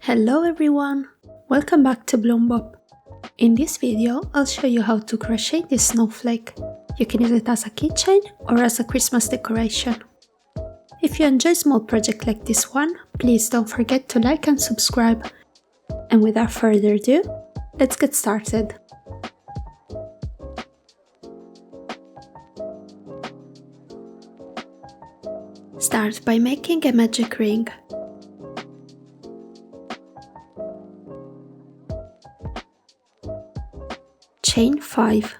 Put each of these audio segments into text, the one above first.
Hello everyone! Welcome back to Bloombob. In this video, I'll show you how to crochet this snowflake. You can use it as a keychain or as a Christmas decoration. If you enjoy small projects like this one, please don't forget to like and subscribe. And without further ado, let's get started. Start by making a magic ring. Chain 5.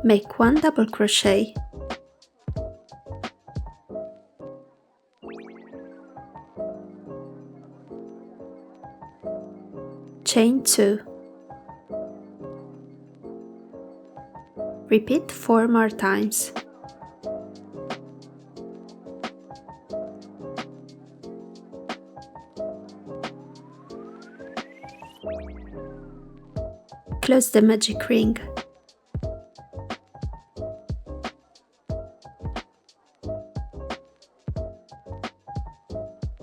Make 1 double crochet. Chain 2. Repeat 4 more times. Close the magic ring.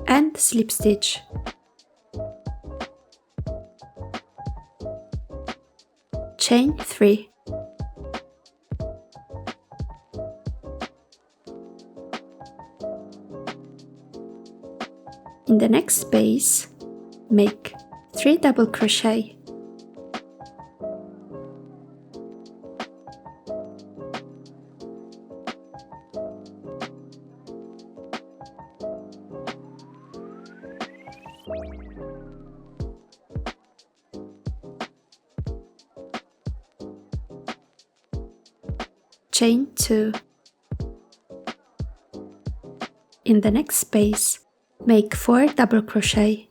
And slip stitch. Chain 3. In the next space, make 3 double crochet. Chain 2. In the next space, make 4 double crochet.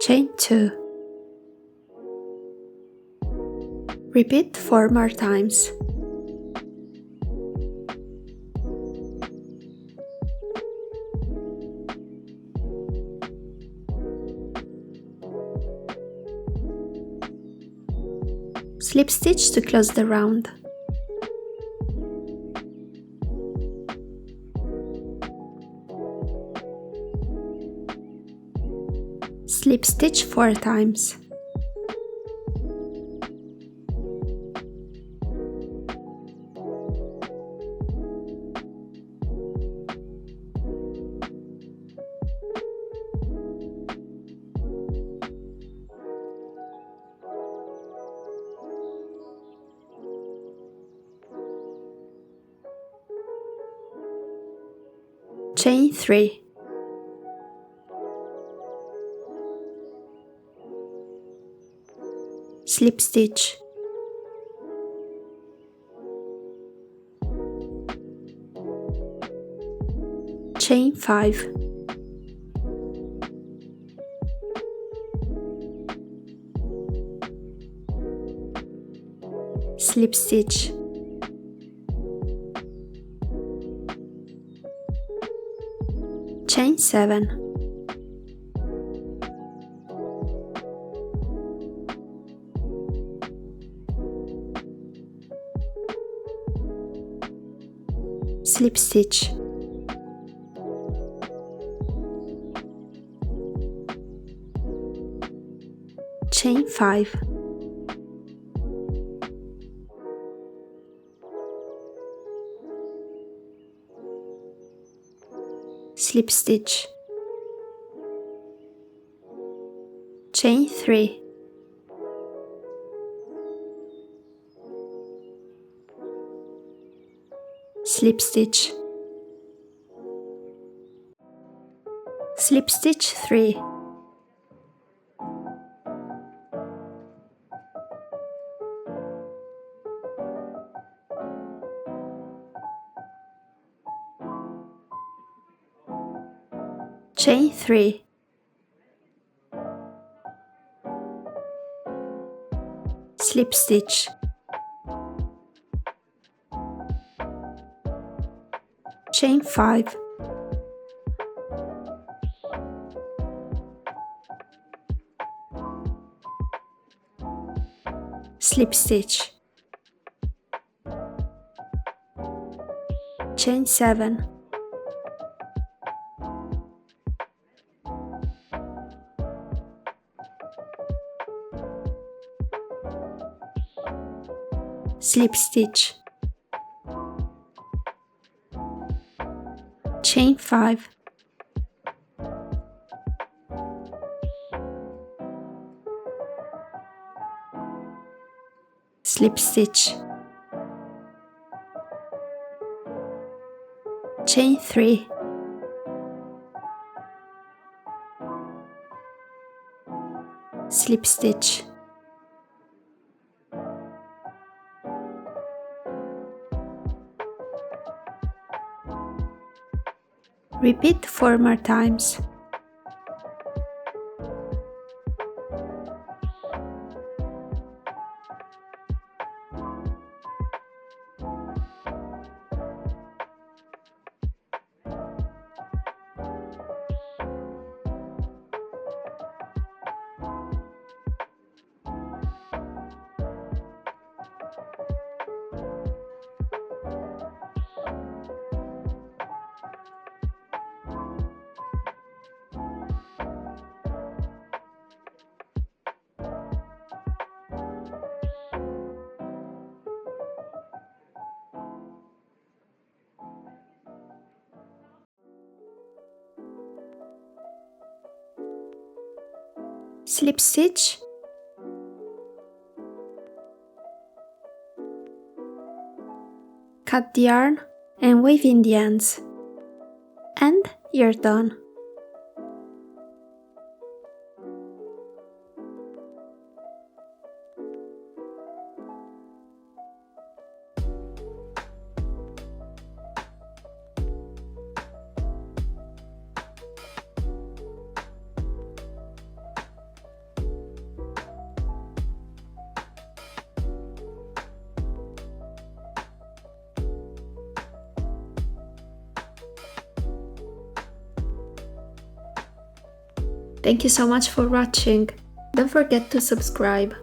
Chain 2. Repeat 4 more times. Slip stitch to close the round. Slip stitch 4 times. Chain 3. Slip stitch. Chain 5. Slip stitch. Chain 7. Slip stitch. Chain 5. Slip stitch. Chain 3. Slip stitch. Slip stitch 3. Chain 3, slip stitch, chain 5, slip stitch, chain 7, slip stitch, chain 5, slip stitch, chain 3, slip stitch, repeat 4 more times. Slip stitch, cut the yarn and weave in the ends, and you're done. Thank you so much for watching. Don't forget to subscribe.